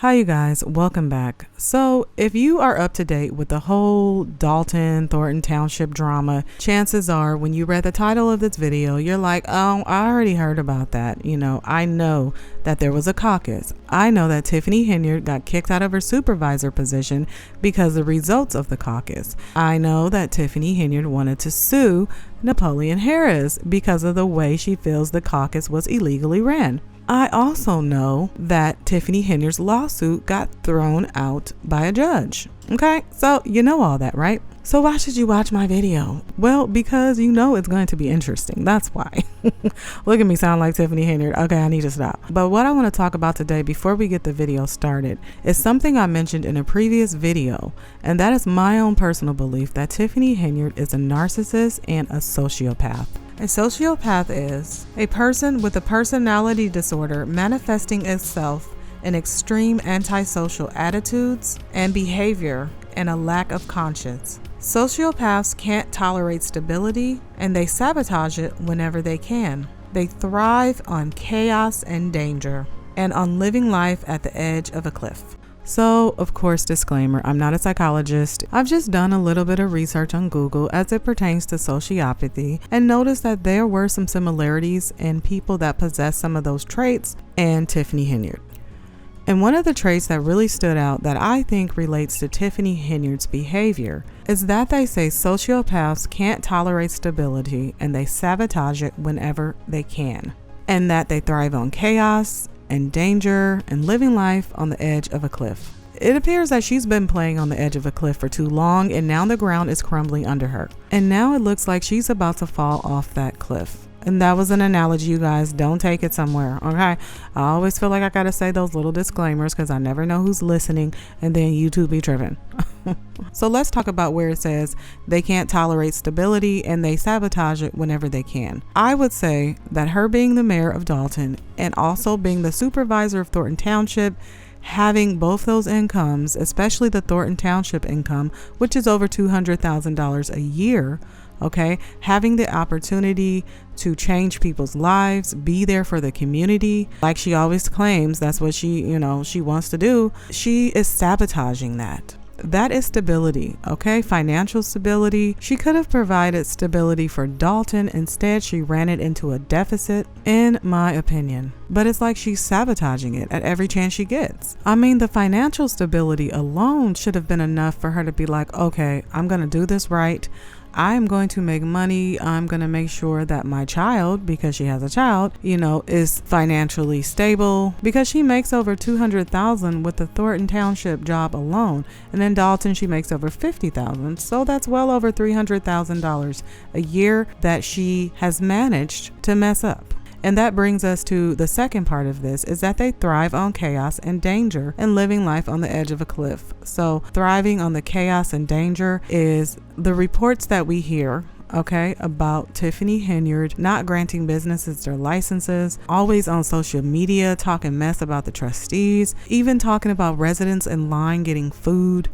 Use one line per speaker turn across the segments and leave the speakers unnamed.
Hi you guys, welcome back. So if you are up to date with the whole Thornton Township drama, chances are when you read the title of this video, you're like, oh, I already heard about that. I know that there was a caucus. I know that Tiffany Henyard got kicked out of her supervisor position because of the results of the caucus. I know that Tiffany Henyard wanted to sue Napoleon Harris because of the way she feels the caucus was illegally ran. I also know that Tiffany Henyard's lawsuit got thrown out by a judge. Okay, so you know all that, right? So why should you watch my video? Well, because you know it's going to be interesting. That's why. Look at me sound like Tiffany Henyard. Okay, I need to stop. But what I want to talk about today before we get the video started is something I mentioned in a previous video, and that is my own personal belief that Tiffany Henyard is a narcissist and a sociopath. A sociopath is a person with a personality disorder manifesting itself in extreme antisocial attitudes and behavior and a lack of conscience. Sociopaths can't tolerate stability and they sabotage it whenever they can. They thrive on chaos and danger and on living life at the edge of a cliff. So, of course, disclaimer, I'm not a psychologist. I've just done a little bit of research on Google as it pertains to sociopathy and noticed that there were some similarities in people that possess some of those traits and Tiffany Henyard. And one of the traits that really stood out that I think relates to Tiffany Henyard's behavior is that they say sociopaths can't tolerate stability and they sabotage it whenever they can, and that they thrive on chaos and danger and living life on the edge of a cliff. It appears that she's been playing on the edge of a cliff for too long and now the ground is crumbling under her. And now it looks like she's about to fall off that cliff. And that was an analogy, you guys. Don't take it somewhere, okay? I always feel like I gotta say those little disclaimers because I never know who's listening and then YouTube be tripping. So let's talk about where it says they can't tolerate stability and they sabotage it whenever they can. I would say that her being the mayor of Dolton and also being the supervisor of Thornton Township, having both those incomes, especially the Thornton Township income, which is over $200,000 a year, okay, having the opportunity to change people's lives, be there for the community, like she always claims that's what she wants to do. She is sabotaging that. That is stability, okay? Financial stability. She could have provided stability for Dolton. Instead, she ran it into a deficit, in my opinion. But it's like she's sabotaging it at every chance she gets. I mean, the financial stability alone should have been enough for her to be like, okay, I'm going to do this right. I'm going to make money. I'm going to make sure that my child, because she has a child, is financially stable, because she makes over $200,000 with the Thornton Township job alone. And in Dolton, she makes over $50,000. So that's well over $300,000 a year that she has managed to mess up. And that brings us to the second part of this, is that they thrive on chaos and danger and living life on the edge of a cliff. So thriving on the chaos and danger is the reports that we hear, okay, about Tiffany Henyard not granting businesses their licenses, always on social media talking mess about the trustees, even talking about residents in line getting food,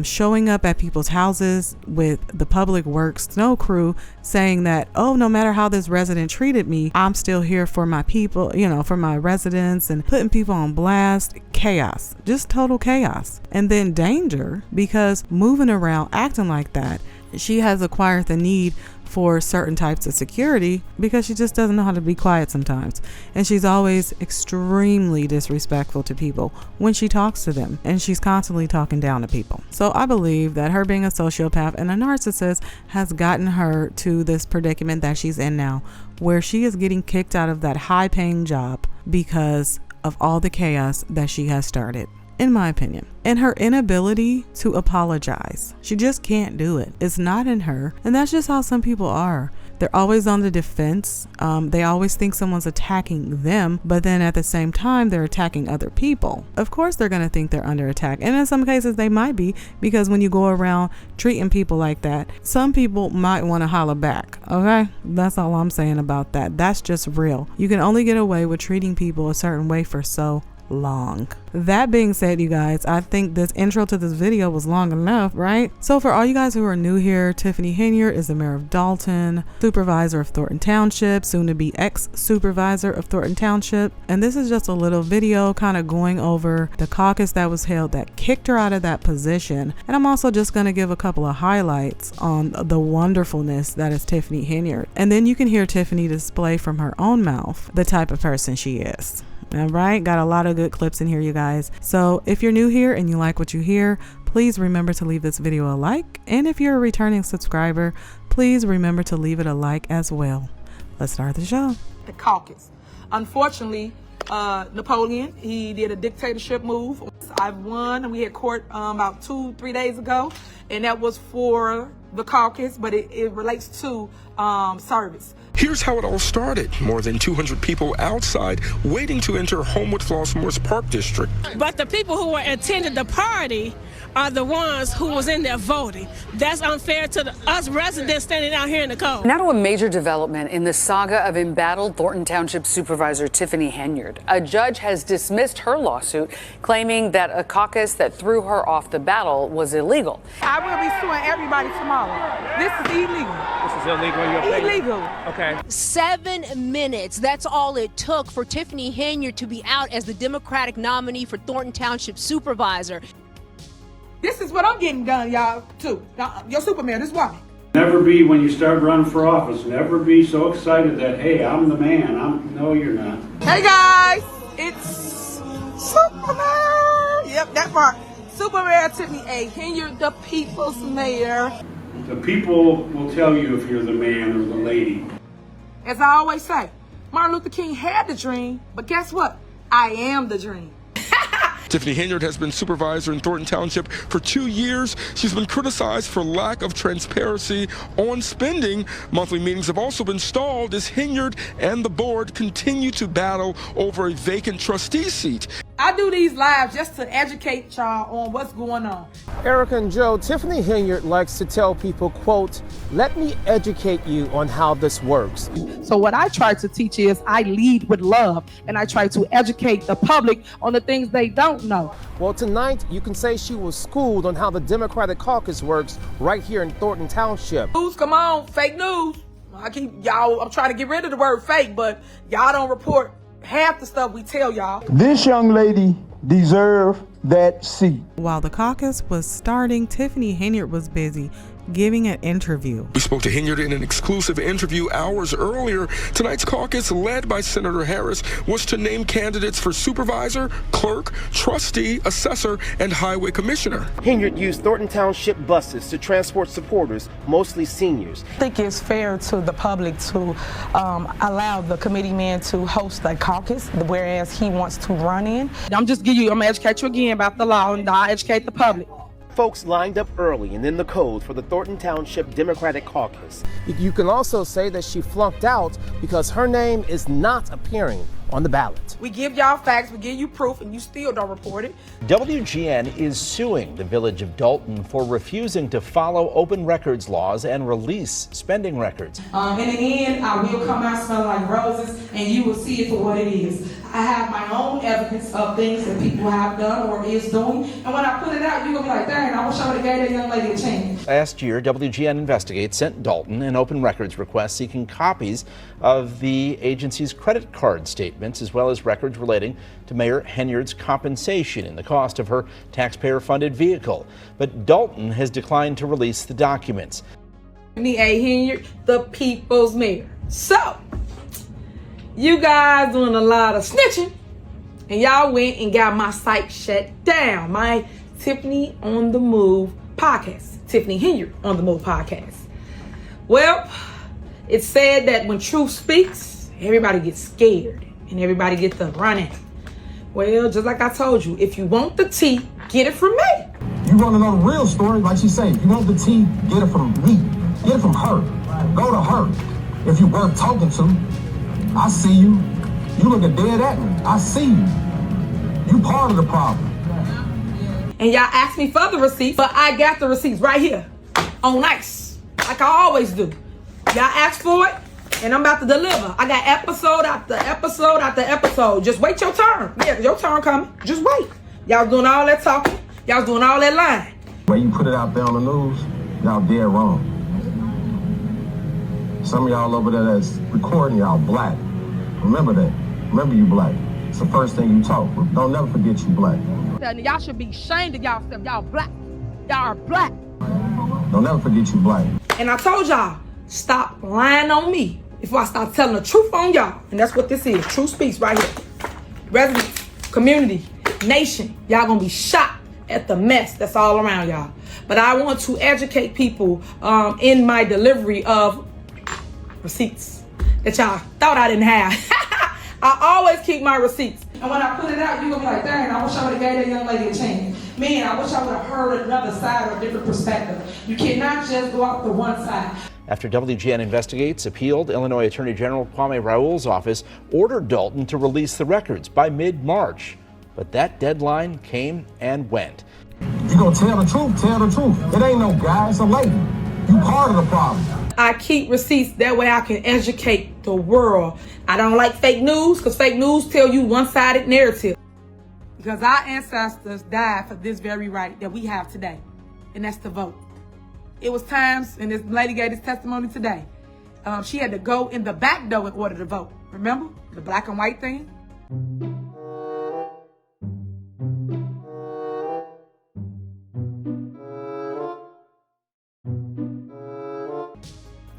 showing up at people's houses with the public works snow crew saying that, oh, no matter how this resident treated me, I'm still here for my people, for my residents, and putting people on blast. Chaos, just total chaos. And then danger, because moving around, acting like that, she has acquired the need for certain types of security because she just doesn't know how to be quiet sometimes. And she's always extremely disrespectful to people when she talks to them, and she's constantly talking down to people. So I believe that her being a sociopath and a narcissist has gotten her to this predicament that she's in now, where she is getting kicked out of that high-paying job because of all the chaos that she has started, in my opinion. And her inability to apologize. She just can't do it. It's not in her. And that's just how some people are. They're always on the defense. They always think someone's attacking them, but then at the same time, they're attacking other people. Of course, they're going to think they're under attack. And in some cases, they might be, because when you go around treating people like that, some people might want to holler back. Okay? That's all I'm saying about that. That's just real. You can only get away with treating people a certain way for so long. That being said, you guys, I think this intro to this video was long enough, right? So for all you guys who are new here, Tiffany Henyard is the mayor of Dolton, supervisor of Thornton Township, soon to be ex-supervisor of Thornton Township. And this is just a little video kind of going over the caucus that was held that kicked her out of that position. And I'm also just going to give a couple of highlights on the wonderfulness that is Tiffany Henyard. And then you can hear Tiffany display from her own mouth the type of person she is. All right, got a lot of good clips in here, you guys. So if you're new here and you like what you hear, please remember to leave this video a like. And if you're a returning subscriber, please remember to leave it a like as well. Let's start the show.
The caucus. Unfortunately, Napoleon, he did a dictatorship move. I've won, and we had court about 2-3 days ago, and that was for the caucus, but it relates to service.
Here's how it all started. More than 200 people outside waiting to enter Homewood Flossmoor's Park District.
But the people who were attending the party are the ones who was in there voting. That's unfair to us residents standing out here in the cold.
Now to a major development in the saga of embattled Thornton Township Supervisor Tiffany Henyard. A judge has dismissed her lawsuit, claiming that a caucus that threw her off the ballot was illegal.
I will be suing everybody tomorrow. This is illegal.
This is illegal in your opinion?
Illegal.
Okay.
7 minutes. That's all it took for Tiffany Henyard to be out as the Democratic nominee for Thornton Township Supervisor.
This is what I'm getting done, y'all, too. Now, your Superman, this is why.
Never be, when you start running for office, never be so excited that, hey, I'm the man. No, you're not.
Hey, guys. It's Superman. Yep, that part. Superman Tiffany Henyard, the people's mayor.
The people will tell you if you're the man or the lady.
As I always say, Martin Luther King had the dream, but guess what? I am the dream.
Tiffany Henyard has been supervisor in Thornton Township for 2 years. She's been criticized for lack of transparency on spending. Monthly meetings have also been stalled as Henyard and the board continue to battle over a vacant trustee seat.
I do these lives just to educate y'all on what's going on.
Erica and Joe, Tiffany Henyard likes to tell people, quote, let me educate you on how this works.
So what I try to teach is I lead with love, and I try to educate the public on the things they don't know.
Well, tonight you can say she was schooled on how the Democratic caucus works right here in Thornton Township.
News, come on, fake news. I'm trying to get rid of the word fake, but y'all don't report half the stuff we tell y'all.
This young lady deserves that seat.
While the caucus was starting, Tiffany Henyard was busy giving an interview.
We spoke to Henyard in an exclusive interview hours earlier. Tonight's caucus, led by Senator Harris, was to name candidates for supervisor, clerk, trustee, assessor, and highway commissioner.
Henyard used Thornton Township buses to transport supporters, mostly seniors.
I think it's fair to the public to allow the committee man to host the caucus, whereas he wants to run in.
I'm gonna educate you again about the law, and I'll educate the public.
Folks lined up early and in the cold for the Thornton Township Democratic Caucus. You can also say that she flunked out because her name is not appearing on the ballot.
We give y'all facts, we give you proof, and you still don't report it.
WGN is suing the village of Dolton for refusing to follow open records laws and release spending records.
In the end, I will come out smelling like roses, and you will see it for what it is. I have my own evidence of things that people have done or is doing, and when I put it out, you're gonna be like, dang, I wish I would have gave that young lady a chance.
Last year, WGN Investigates sent Dolton an open records request seeking copies of the agency's credit card statements, as well as records relating to Mayor Henyard's compensation in the cost of her taxpayer-funded vehicle. But Dolton has declined to release the documents.
Tiffany Henyard, the people's mayor. So, you guys doing a lot of snitching, and y'all went and got my site shut down. My Tiffany on the Move podcast. Tiffany Henyard on the Move podcast. Well, it's said that when truth speaks, everybody gets scared and everybody gets up running. Well, just like I told you, if you want the tea, get it from me.
You want to know the real story, like she said, if you want the tea, get it from me. Get it from her. Go to her. If you're worth talking to, I see you. You looking dead at me. I see you. You part of the problem.
And y'all asked me for the receipts, but I got the receipts right here on ice, like I always do. Y'all asked for it, And I'm about to deliver. I got episode after episode after episode. Just wait your turn. Yeah, your turn coming. Just wait. Y'all doing all that talking. Y'all doing all that lying.
When you put it out there on the news, y'all dead wrong. Some of y'all over there that's recording, y'all black. Remember that. Remember you black. It's the first thing you talk. Don't never forget you black.
Y'all should be ashamed of y'all stuff. Y'all black. Y'all are black.
Don't never forget you black.
And I told y'all, stop lying on me before I start telling the truth on y'all. And that's what this is. Truth speaks right here. Residents, community, nation, y'all gonna be shocked at the mess that's all around y'all. But I want to educate people in my delivery of receipts that y'all thought I didn't have. I always keep my receipts. And when I put it out, you're gonna be like, dang, I wish I would have gave that young lady a chance. Man, I wish I would have heard another side or a different perspective. You cannot just go out the one side.
After WGN Investigates appealed, Illinois Attorney General Kwame Raoul's office ordered Dolton to release the records by mid-March. But that deadline came and went.
You gonna tell the truth, tell the truth. It ain't no guy, it's a lady. You part of the problem.
I keep receipts, that way I can educate the world. I don't like fake news, because fake news tell you one-sided narrative. Because our ancestors died for this very right that we have today, and that's to vote. It was times, and this lady gave this testimony today, she had to go in the back door in order to vote. Remember? The black and white thing?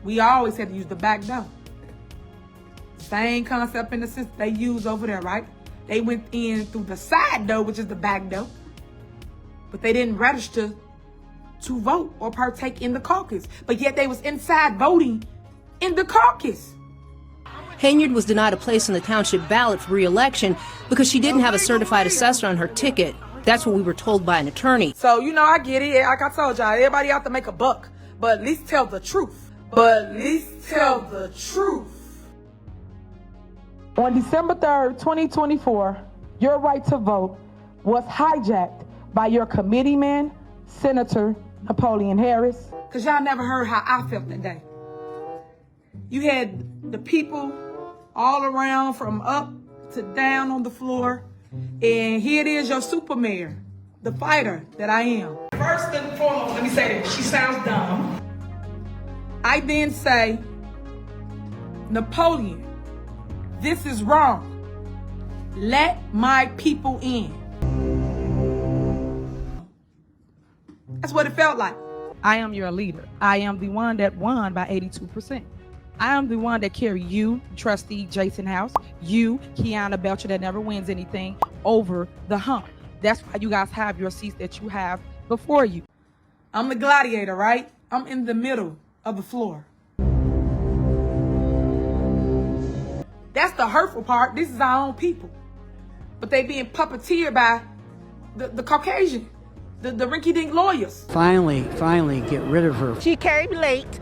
We always had to use the back door. Same concept in the sense they use over there, right? They went in through the side door, which is the back door, but they didn't register to vote or partake in the caucus. But yet they was inside voting in the caucus.
Henyard was denied a place on the township ballot for re-election because she didn't have a certified assessor on her ticket. That's what we were told by an attorney.
So, you know, I get it. Like I told y'all, everybody out to make a buck, but at least tell the truth. But at least tell the truth.
On December 3rd, 2024, your right to vote was hijacked by your committeeman, Senator Napoleon Harris.
Because y'all never heard how I felt that day. You had the people all around from up to down on the floor. And here it is, your super mayor, the fighter that I am. First and foremost, let me say this. She sounds dumb. I then say, Napoleon, this is wrong. Let my people in. That's what it felt like.
I am your leader. I am the one that won by 82%. I am the one that carry you, trustee Jason House, you, Kiana Belcher, that never wins anything, over the hump. That's why you guys have your seats that you have before you.
I'm the gladiator, right? I'm in the middle of the floor. That's the hurtful part. This is our own people. But they being puppeteered by the Caucasian, the rinky-dink lawyers.
Finally get rid of her.
She came late,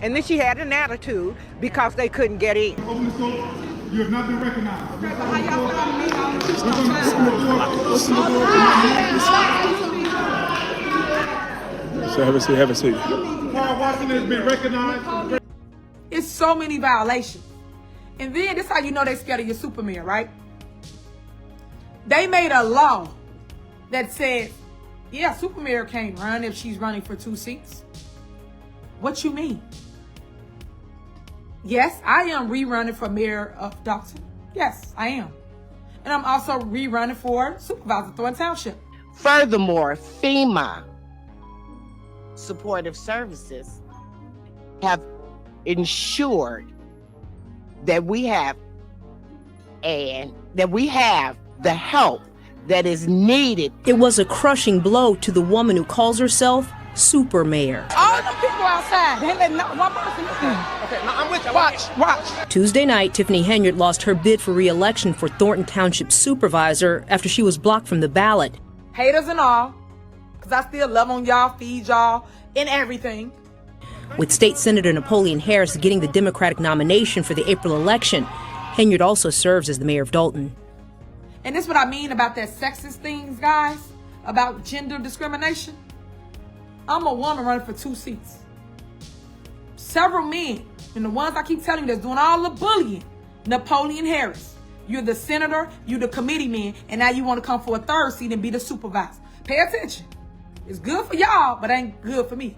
and then she had an attitude because they couldn't get in.
Open the door. You have not been recognized.
So have a seat.
Carl Watson has been recognized.
It's so many violations. And then this how you know they scared of your super mayor, right? They made a law that said, yeah, super mayor can't run if she's running for 2 seats. What you mean? Yes, I am rerunning for Mayor of Dolton. Yes, I am. And I'm also rerunning for Supervisor of Thornton Township.
Furthermore, FEMA supportive services have ensured that we have the help that is needed.
It was a crushing blow to the woman who calls herself Super Mayor.
All the people outside, they let one person in.
Okay, now I'm with you.
Watch.
Tuesday night, Tiffany Henyard lost her bid for re-election for Thornton Township Supervisor after she was blocked from the ballot.
Haters and all, because I still love on y'all, feed y'all, and everything.
With State Senator Napoleon Harris getting the Democratic nomination for the April election, Henyard also serves as the mayor of Dolton.
And this is what I mean about that sexist things, guys, about gender discrimination. I'm a woman running for 2 seats. Several men And the ones I keep telling you that's doing all the bullying, Napoleon Harris. You're the senator, you're the committee man, and now you want to come for a third seat and be the supervisor. Pay attention. It's good for y'all, but ain't good for me.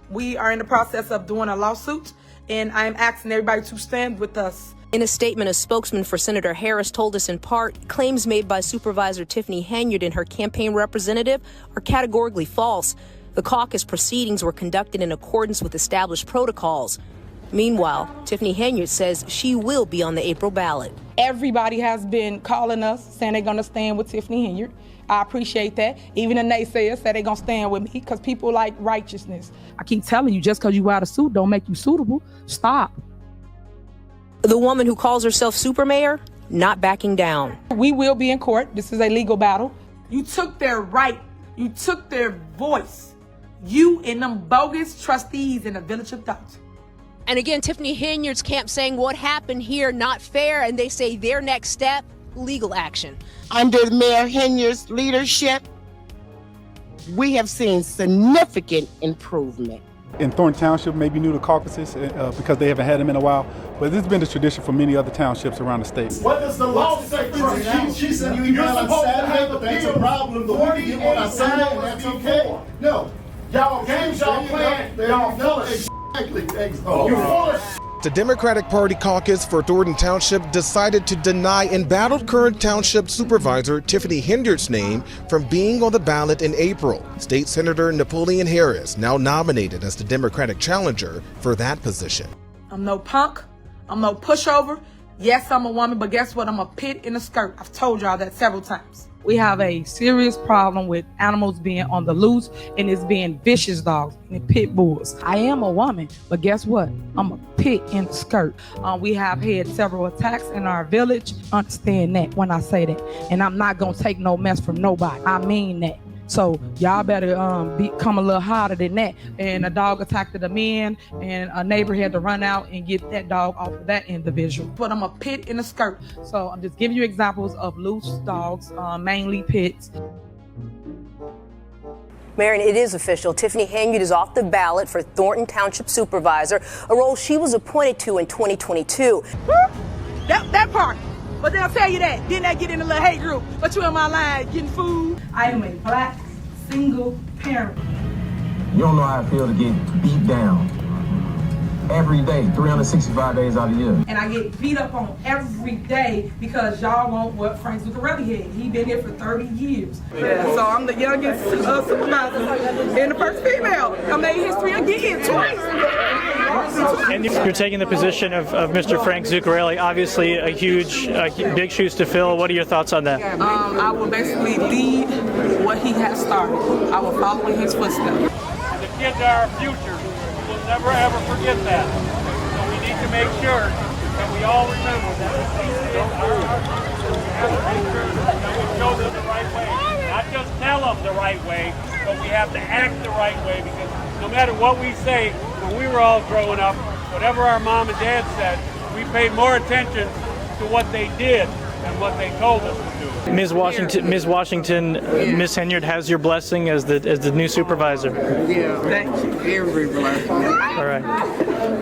We are in the process of doing a lawsuit, and I'm asking everybody to stand with us.
In a statement, a spokesman for Senator Harris told us in part, claims made by Supervisor Tiffany Henyard and her campaign representative are categorically false. The caucus proceedings were conducted in accordance with established protocols. Meanwhile, Tiffany Henyard says she will be on the April ballot.
Everybody has been calling us, saying they're going to stand with Tiffany Henyard. I appreciate that. Even the naysayers said they're going to stand with me because people like righteousness. I keep telling you, just because you wear a suit don't make you suitable. Stop.
The woman who calls herself super mayor, not backing down.
We will be in court. This is a legal battle.
You took their right. You took their voice. You and them bogus trustees in the village of Dolton.
And again, Tiffany Henyard's camp saying what happened here, not fair, and they say their next step, legal action.
Under Mayor Henyard's leadership, we have seen significant improvement.
In Thornton Township, maybe new to caucuses because they haven't had them in a while, but this has been the tradition for many other townships around the state.
What does the law say? She said you email on Saturday, but that's a problem. The way you get what I say, and that's okay. No, y'all games y'all playing, y'all know it.
The Democratic Party caucus for Thornton Township decided to deny embattled current Township Supervisor Tiffany Henyard's name from being on the ballot in April. State Senator Napoleon Harris now nominated as the Democratic challenger for that position.
I'm no punk. I'm no pushover. Yes, I'm a woman, but guess what? I'm a pit in a skirt. I've told y'all that several times.
We have a serious problem with animals being on the loose, and it's being vicious dogs and pit bulls. I am a woman, but guess what? I'm a pit in the skirt. We have had several attacks in our village. Understand that when I say that. And I'm not going to take no mess from nobody. I mean that. So y'all better become a little harder than that. And a dog attacked the man, and a neighbor had to run out and get that dog off of that individual. But I'm a pit in a skirt. So I'm just giving you examples of loose dogs, mainly pits.
Marion, it is official. Tiffany Henyard is off the ballot for Thornton Township Supervisor, a role she was appointed to in 2022.
That part. But they'll tell you that. Then they get in a little hate group. But you in my line getting food. I am a black single parent.
You don't know how I feel to get beat down every day, 365 days out of the year.
And I get beat up on every day because y'all want what Frank Zuccarelli had. He been here for 30 years. Yeah, so I'm the youngest supervisor and the first female. I made history again, twice.
And you're taking the position of Mr. Frank Zuccarelli, obviously a huge, big shoes to fill. What are your thoughts on that?
I will basically lead what he has started. I will follow in his footsteps.
The kids are our future. We will never ever forget that. So we need to make sure that we all remember that the kids are our future. We have to make sure that we show them the right way. Not just tell them the right way, but we have to act the right way, because no matter what we say, when we were all growing up, whatever our mom and dad said, we paid more attention to what they did than what they told us to do.
Ms. Washington, Ms. Henyard has your blessing as the new supervisor.
Yeah, thank you. Every blessing.
All right.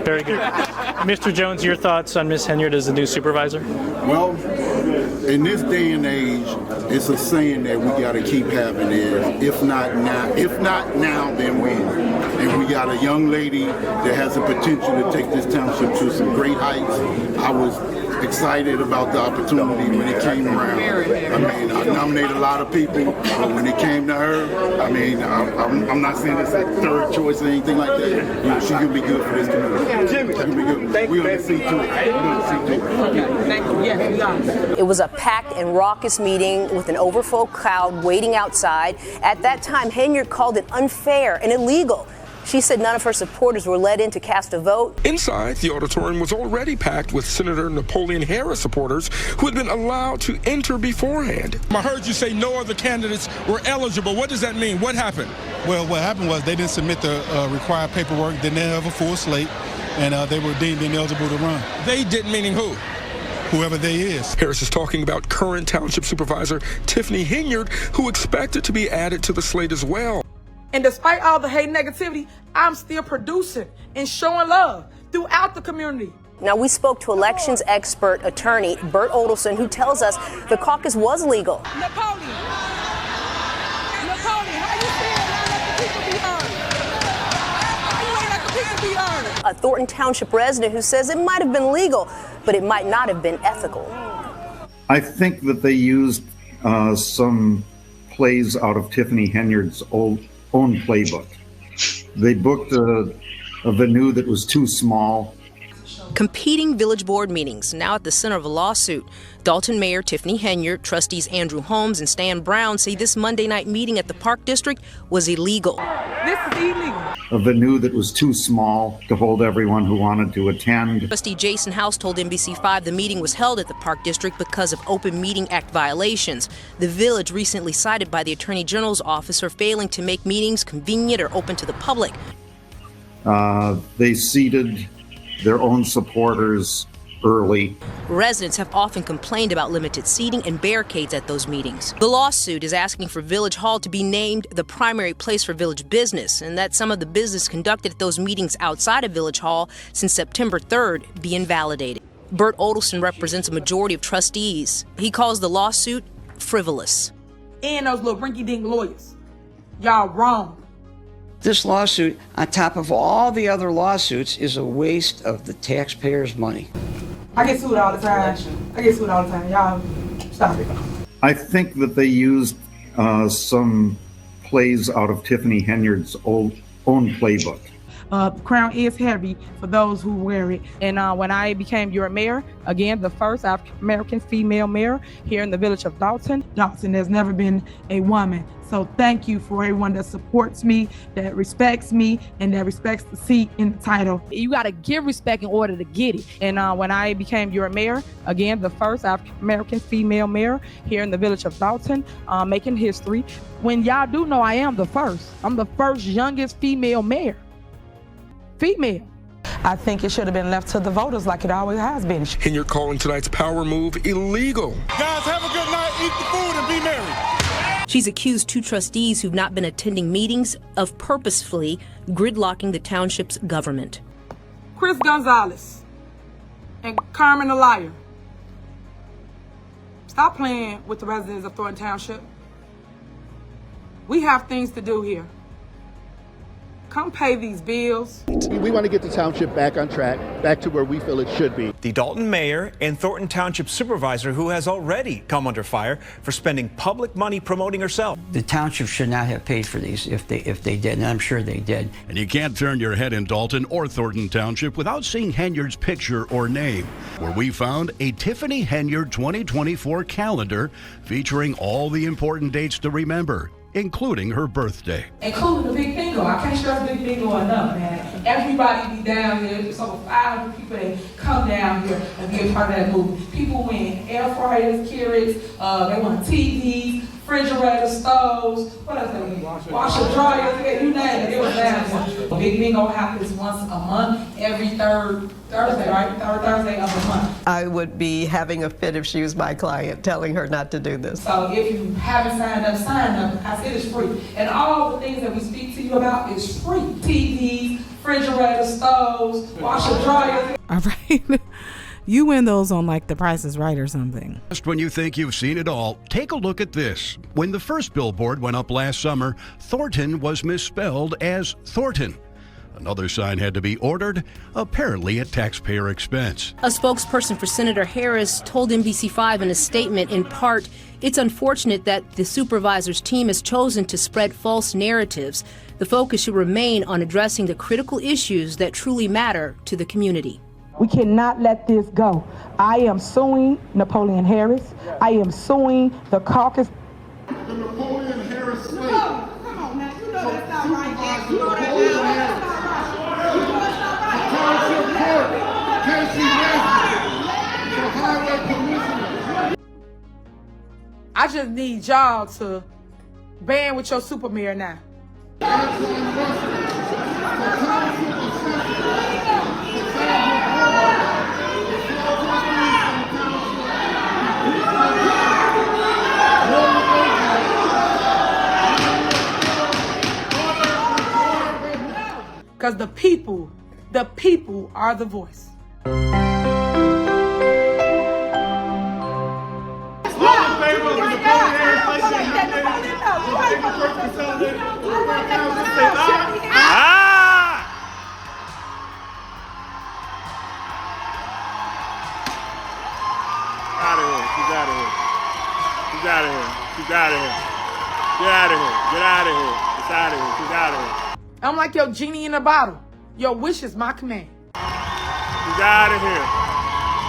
Very good. Mr. Jones, your thoughts on Ms. Henyard as the new supervisor?
Well, in this day and age, it's a saying that we got to keep having is, if not now, then when. And we got a young lady that has the potential to take this township to some great heights. I was excited about the opportunity when it came around. I mean, I nominated a lot of people, but when it came to her, I mean, I'm not saying it's a third choice or anything like that. You know, she's gonna be good for this community. She's gonna be good. We're gonna see to it.
It was a packed and raucous meeting with an overflow crowd waiting outside. At that time, Henyard called it unfair and illegal. She said none of her supporters were let in to cast a vote.
Inside, the auditorium was already packed with Senator Napoleon Harris supporters who had been allowed to enter beforehand. I heard you say no other candidates were eligible. What does that mean? What happened?
Well, what happened was they didn't submit the required paperwork, didn't have a full slate, and they were deemed ineligible to run.
They didn't, meaning who?
Whoever they is.
Harris is talking about current Township Supervisor Tiffany Henyard, who expected to be added to the slate as well.
And despite all the hate and negativity, I'm still producing and showing love. throughout the community.
Now, we spoke to elections expert attorney Bert Odelson, who tells us the caucus was legal.
Napoleon, how you feel? Now let the people be heard. How you ain't let the people be heard?
A Thornton Township resident who says it might have been legal, but it might not have been ethical.
I think that they used some plays out of Tiffany Henyard's own playbook. They booked a venue that was too small.
Competing village board meetings now at the center of a lawsuit. Dolton Mayor Tiffany Henyard, trustees Andrew Holmes and Stan Brown say this Monday night meeting at the Park District was illegal.
This is illegal.
A venue that was too small to hold everyone who wanted to attend.
Trustee Jason House told NBC5 the meeting was held at the Park District because of Open Meeting Act violations. The village recently cited by the Attorney General's office for failing to make meetings convenient or open to the public.
They seated their own supporters early.
Residents have often complained about limited seating and barricades at those meetings. The lawsuit is asking for Village Hall to be named the primary place for village business, and that some of the business conducted at those meetings outside of Village Hall since September 3rd be invalidated. Bert Odelson represents a majority of trustees. He calls the lawsuit frivolous.
And those little rinky-dink lawyers. Y'all wrong.
This lawsuit, on top of all the other lawsuits, is a waste of the taxpayers' money.
I get sued all the time. Y'all stop it.
I think that they used some plays out of Tiffany Henyard's own playbook.
The crown is heavy for those who wear it. And when I became your mayor, again, the first African-American female mayor here in the village of Dolton. There's never been a woman. So thank you for everyone that supports me, that respects me, and that respects the seat in the title. You got to give respect in order to get it. And when I became your mayor, again, the first African-American female mayor here in the village of Dolton, making history. When y'all do know I am the first. I'm the first youngest female mayor. Female.
I think it should have been left to the voters like it always has been.
Henyard calling tonight's power move illegal.
Guys, have a good night, eat the food, and be merry.
She's accused two trustees who've not been attending meetings of purposefully gridlocking the township's government.
Chris Gonzalez and Carmen the liar. Stop playing with the residents of Thornton Township. We have things to do here. Come pay these bills.
We want to get the township back on track, back to where we feel it should be.
The Dolton mayor and Thornton Township supervisor who has already come under fire for spending public money promoting herself.
The township should not have paid for these if they did, and I'm sure they did.
And you can't turn your head in Dolton or Thornton Township without seeing Henyard's picture or name, where we found a Tiffany Henyard 2024 calendar featuring all the important dates to remember, including her birthday.
Including the big bingo. I can't stress big bingo enough, man. Everybody be down here. There's over 500 people that come down here and be a part of that movie. People win air fryers, Keurigs, they want TVs, refrigerators, stoves, what else they need? Washer, dryers, you name it. It was down here. Big bingo happens once a month, every third Thursday, right? Third Thursday of the month.
I would be having a fit if she was my client, telling her not to do this.
So if you haven't signed up, sign up. I said it's free. And all the things that we speak to you about is free. TVs, refrigerators, stoves, washer, dryers.
All right. You win those on like The Price is Right or something.
Just when you think you've seen it all, take a look at this. When the first billboard went up last summer, Thornton was misspelled as Thornton. Another sign had to be ordered, apparently at taxpayer expense.
A spokesperson for Senator Harris told NBC5 in a statement, in part, it's unfortunate that the supervisor's team has chosen to spread false narratives. The focus should remain on addressing the critical issues that truly matter to the community.
We cannot let this go. I am suing Napoleon Harris. I am suing the caucus.
The Napoleon Harris slave.
Come on, man. You know that's not right. You know that's not right. I just need y'all to band with your super mayor now. Because the people The people are the voice.
She's out of here. She's out of here. She's out of here. Get out of here. Get out of here. She's out of here. She's out of here.
I'm like your genie in a bottle. Your wish is my command.
She's out of here.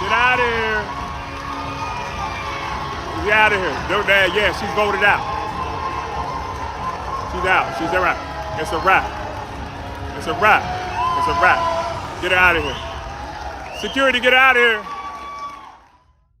Get out of here. She's out of here. No, Dad, yeah, she's voted out. She's out. She's a wrap. It's a wrap. It's a wrap. It's a wrap. Get her out of here. Security, get out of here.